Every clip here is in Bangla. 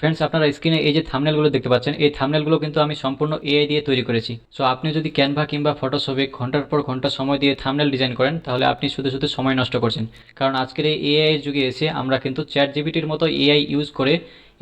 ফ্রেন্ডস, আপনারা স্ক্রিনে এই যে থাম্বনেলগুলো দেখতে পাচ্ছেন, এই থাম্বনেলগুলো কিন্তু আমি সম্পূর্ণ এআই দিয়ে তৈরি করেছি। সো আপনি যদি ক্যানভা কিংবা ফটোশপে ঘন্টার পর ঘন্টা সময় দিয়ে থাম্বনেল ডিজাইন করেন, তাহলে আপনি শুধু শুধু সময় নষ্ট করছেন। কারণ আজকের এই এআই এর যুগে এসে আমরা কিন্তু চ্যাট জিপিটির মতো এআই ইউজ করে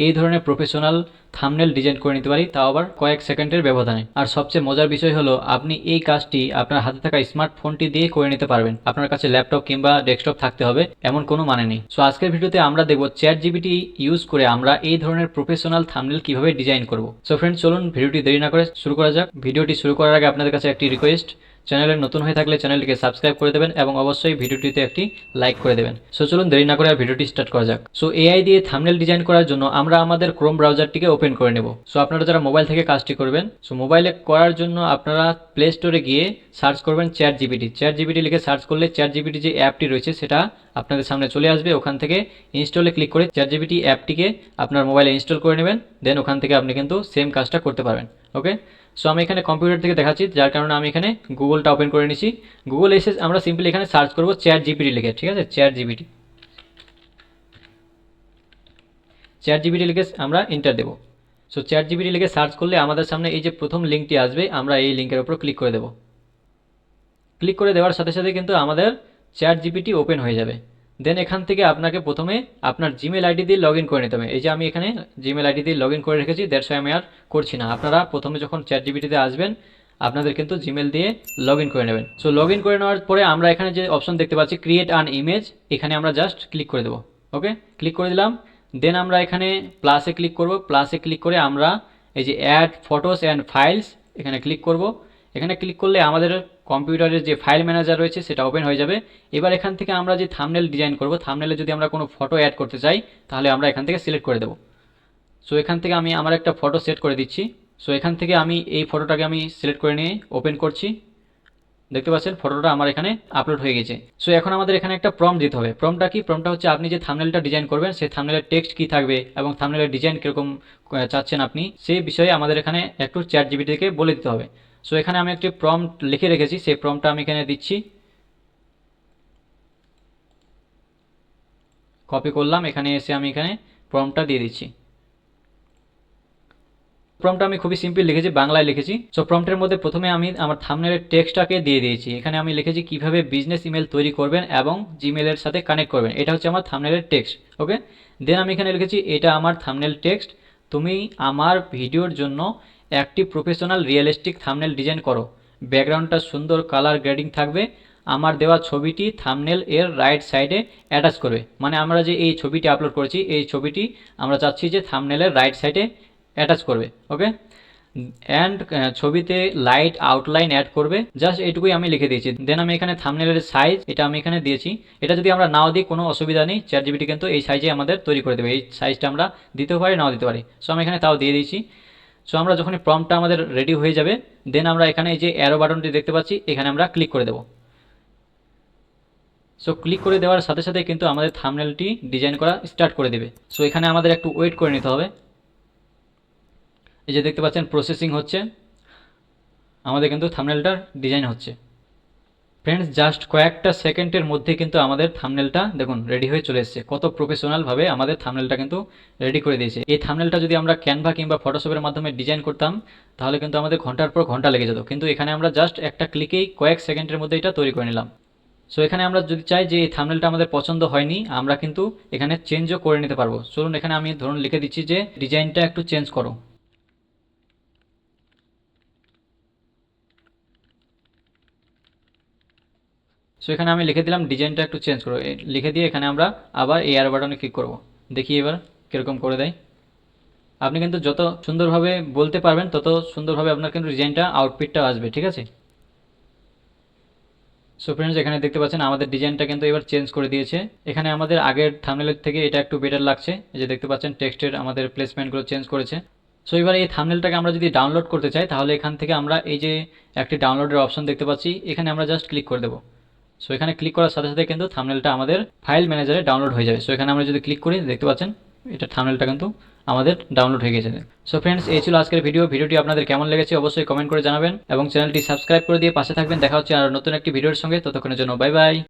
এই ধরনের প্রফেশনাল থাম্বনেল ডিজাইন করে নিতে পারি, তাও আবার কয়েক সেকেন্ডের ব্যবধানে। আর সবচেয়ে মজার বিষয় হলো, আপনি এই কাজটি আপনার হাতে থাকা স্মার্টফোনটি দিয়ে করে নিতে পারবেন। আপনার কাছে ল্যাপটপ কিংবা ডেস্কটপ থাকতে হবে এমন কোনো মানে নেই। সো আজকের ভিডিওতে আমরা দেখব চ্যাট জিপিটি ইউজ করে আমরা এই ধরনের প্রফেশনাল থাম্বনেল কিভাবে ডিজাইন করব। সো ফ্রেন্ডস, চলুন ভিডিওটি দেরি না করে শুরু করা যাক। ভিডিওটি শুরু করার আগে আপনাদের কাছে একটি রিকোয়েস্ট, চ্যানেলে নতুন হয়ে থাকলে চ্যানেলটিকে সাবস্ক্রাইব করে দেবেন এবং অবশ্যই ভিডিওটিতে একটি লাইক করে দেবেন। সো চলুন দেরি না করে ভিডিওটি স্টার্ট করা যাক। সো এআই দিয়ে থাম্বনেল ডিজাইন করার জন্য আমরা আমাদের ক্রোম ব্রাউজারটিকে ওপেন করে নেব। সো আপনারা যারা মোবাইল থেকে কাজটি করবেন, সো মোবাইলে করার জন্য আপনারা প্লে স্টোরে গিয়ে সার্চ করবেন চ্যাট জিপিটি। চ্যাট জিপিটি লিখে সার্চ করলে চ্যাট জিপিটি যে অ্যাপটি রয়েছে সেটা আপনাদের সামনে চলে আসবে। ওখান থেকে ইনস্টলে ক্লিক করে চ্যাট জিপিটি অ্যাপটিকে আপনার মোবাইলে ইনস্টল করে নেবেন। দেন ওখান থেকে আপনি কিন্তু সেম কাজটা করতে পারবেন। ওকে, সো আমি এখানে কম্পিউটার থেকে দেখাচ্ছি, যার কারণে আমি এখানে গুগলটা ওপেন করে নিচ্ছি। গুগল এসে আমরা সিম্পলি এখানে সার্চ করব চ্যাট জিপিটি লিখে, ঠিক আছে, চ্যাট জিপিটি। চ্যাট জিপিটি লিখে আমরা এন্টার দেবো। সো চ্যাট জিপিটি লিখে সার্চ করলে আমাদের সামনে এই যে প্রথম লিঙ্কটি আসবে, আমরা এই লিঙ্কের উপর ক্লিক করে দেবো। ক্লিক করে দেওয়ার সাথে সাথে কিন্তু আমাদের চ্যাট জিপিটি ওপেন হয়ে যাবে। দেন এখান থেকে আপনাকে প্রথমে আপনার জিমেল আইডি দিয়ে লগ ইন করে নিতে হবে। এই যে আমি এখানে জিমেল আইডি দিয়ে লগ ইন করে রেখেছি, দ্যাটস ওয়াই আমি আর করছি না। আপনারা প্রথমে যখন চ্যাট জিপিটিতে আসবেন, আপনাদের কিন্তু জিমেল দিয়ে লগ ইন করে নেবেন। সো লগ ইন করে নেওয়ার পরে আমরা এখানে যে অপশন দেখতে পাচ্ছি ক্রিয়েট আন ইমেজ, এখানে আমরা জাস্ট ক্লিক করে দেবো। ওকে, ক্লিক করে দিলাম। দেন আমরা এখানে প্লাসে ক্লিক করব। প্লাসে ক্লিক করে আমরা এই যে অ্যাড ফটোস অ্যান্ড ফাইলস, এখানে ক্লিক করব। এখানে ক্লিক করলে আমাদের কম্পিউটারের যে ফাইল ম্যানেজার রয়েছে সেটা ওপেন হয়ে যাবে। এবার এখান থেকে আমরা যে থাম্বনেল ডিজাইন করব, থাম্বনেলে যদি আমরা কোনো ফটো অ্যাড করতে চাই, তাহলে আমরা এখান থেকে সিলেক্ট করে দেবো। সো এখান থেকে আমি আমার একটা ফটো সেট করে দিচ্ছি। সো এখান থেকে আমি এই ফটোটাকে আমি সিলেক্ট করে নিয়ে ওপেন করছি। দেখতে পাচ্ছেন ফটোটা আমার এখানে আপলোড হয়ে গেছে। সো এখন আমাদের এখানে একটা প্রম্পট দিতে হবে। প্রম্পটটা কি? প্রম্পটটা হচ্ছে আপনি যে থাম্বনেলটা ডিজাইন করবেন সেই থাম্বনেলের টেক্সট কি থাকবে এবং থাম্বনেলের ডিজাইন কীরকম চাচ্ছেন আপনি, সেই বিষয়ে আমাদের এখানে একটু চ্যাট জিপিটিকে বলে দিতে হবে। সো এখানে আমি একটি প্রম্পট লিখে রেখেছি, সেই প্রম্পটটা আমি এখানে দিচ্ছি। কপি করলাম, এখানে এসে আমি এখানে প্রম্পটটা দিয়ে দিচ্ছি। প্রম্পটটা আমি খুবই সিম্পল লিখেছি, বাংলায় লিখেছি। সো প্রম্পটের মধ্যে প্রথমে আমি আমার থাম্বনেলের টেক্সটটাকে দিয়ে দিয়েছি। এখানে আমি লিখেছি কিভাবে বিজনেস ইমেল তৈরি করবেন এবং জিমেলের সাথে কানেক্ট করবেন, এটা হচ্ছে আমার থাম্বনেলের টেক্সট। ওকে, দেন আমি এখানে লিখেছি এটা আমার থাম্বনেল টেক্সট, তুমি আমার ভিডিওর জন্য একটি প্রফেশনাল রিয়েলিস্টিক থাম্বনেল ডিজাইন করো। ব্যাকগ্রাউন্ডটা সুন্দর কালার গ্রেডিং থাকবে। আমার দেওয়া ছবিটি থাম্বনেল এর রাইট সাইডে অ্যাটাচ করবে। মানে আমরা যে এই ছবিটি আপলোড করেছি, এই ছবিটি আমরা চাচ্ছি যে থাম্বনেলের রাইট সাইডে অ্যাটাচ করবে। ওকে, অ্যান্ড ছবিতে লাইট আউটলাইন অ্যাড করবে। জাস্ট এইটুকুই আমি লিখে দিয়েছি। দেন আমি এখানে থাম্বনেলের সাইজ এটা আমি এখানে দিয়েছি। এটা যদি আমরা নাও দিই কোনো অসুবিধা নেই, চ্যাট জিপিটি কিন্তু এই সাইজে আমাদের তৈরি করে দেবে। এই সাইজটা আমরা দিতেও পারি, নাও দিতে পারি। সো আমি এখানে তাও দিয়ে দিয়েছি। সো আমরা যখনই প্রম্পটটা আমাদের রেডি হয়ে যাবে, দেন আমরা এখানে এই যে অ্যারো বাটনটি দেখতে পাচ্ছি, এখানে আমরা ক্লিক করে দেবো। সো ক্লিক করে দেওয়ার সাথে সাথে কিন্তু আমাদের থাম্বনেলটি ডিজাইন করা স্টার্ট করে দেবে। সো এখানে আমাদের একটু ওয়েট করে নিতে হবে। এই যে দেখতে পাচ্ছেন প্রসেসিং হচ্ছে, আমাদের কিন্তু থাম্বনেলটার ডিজাইন হচ্ছে। ফ্রেন্ডস, জাস্ট কয়েকটা সেকেন্ডের মধ্যে কিন্তু আমাদের থাম্বনেলটা দেখুন রেডি হয়ে চলে এসেছে। কত প্রফেশনালভাবে আমাদের থাম্বনেলটা কিন্তু রেডি করে দিয়েছে। এই থাম্বনেলটা যদি আমরা ক্যানভা কিংবা ফটোশপের মাধ্যমে ডিজাইন করতাম, তাহলে কিন্তু আমাদের ঘন্টার পর ঘন্টা লেগে যেত। কিন্তু এখানে আমরা জাস্ট একটা ক্লিকেই কয়েক সেকেন্ডের মধ্যে এটা তৈরি করে নিলাম। সো এখানে আমরা যদি চাই যে এই থাম্বনেলটা আমাদের পছন্দ হয়নি, আমরা কিন্তু এখানে চেঞ্জও করে নিতে পারবো। চলুন এখানে আমি ধরুন লিখে দিচ্ছি যে ডিজাইনটা একটু চেঞ্জ করো। সো এখানে আমি লিখে দিলাম ডিজাইনটা একটু চেঞ্জ করো, লিখে দিয়ে এখানে আমরা আবার এই এয়ার বাটনে ক্লিক করব। দেখি এবার কীরকম করে দেয়। আপনি কিন্তু যত সুন্দরভাবে বলতে পারবেন তত সুন্দরভাবে আপনার কিন্তু ডিজাইনটা আউটপুটটা আসবে, ঠিক আছে। সো ফ্রেন্ডস, এখানে দেখতে পাচ্ছেন আমাদের ডিজাইনটা কিন্তু এবার চেঞ্জ করে দিয়েছে। এখানে আমাদের আগের থাম্বনেলের থেকে এটা একটু বেটার লাগছে। এই যে দেখতে পাচ্ছেন টেক্সটের আমাদের প্লেসমেন্টগুলো চেঞ্জ করেছে। সো এবার এই থাম্বনেলটাকে আমরা যদি ডাউনলোড করতে চাই, তাহলে এখান থেকে আমরা এই যে একটি ডাউনলোডের অপশন দেখতে পাচ্ছি, এখানে আমরা জাস্ট ক্লিক করে দেবো। সো এখানে ক্লিক করার সাথে সাথে কিন্তু থাম্বনেলটা আমাদের ফাইল ম্যানেজারে ডাউনলোড হয়ে যাবে। সো এখানে আমরা যদি ক্লিক করি, দেখতে পাচ্ছেন এটা থাম্বনেলটা কিন্তু আমাদের ডাউনলোড হয়ে গেছে। সো ফ্রেন্ডস, এই ছিল আজকের ভিডিওটি আপনাদের কেমন লেগেছে অবশ্যই কমেন্ট করে জানাবেন এবং চ্যানেলটি সাবস্ক্রাইব করে দিয়ে পাশে থাকবেন। দেখা হচ্ছে আর নতুন একটি ভিডিওর সঙ্গে, ততক্ষণের জন্য বাই বাই।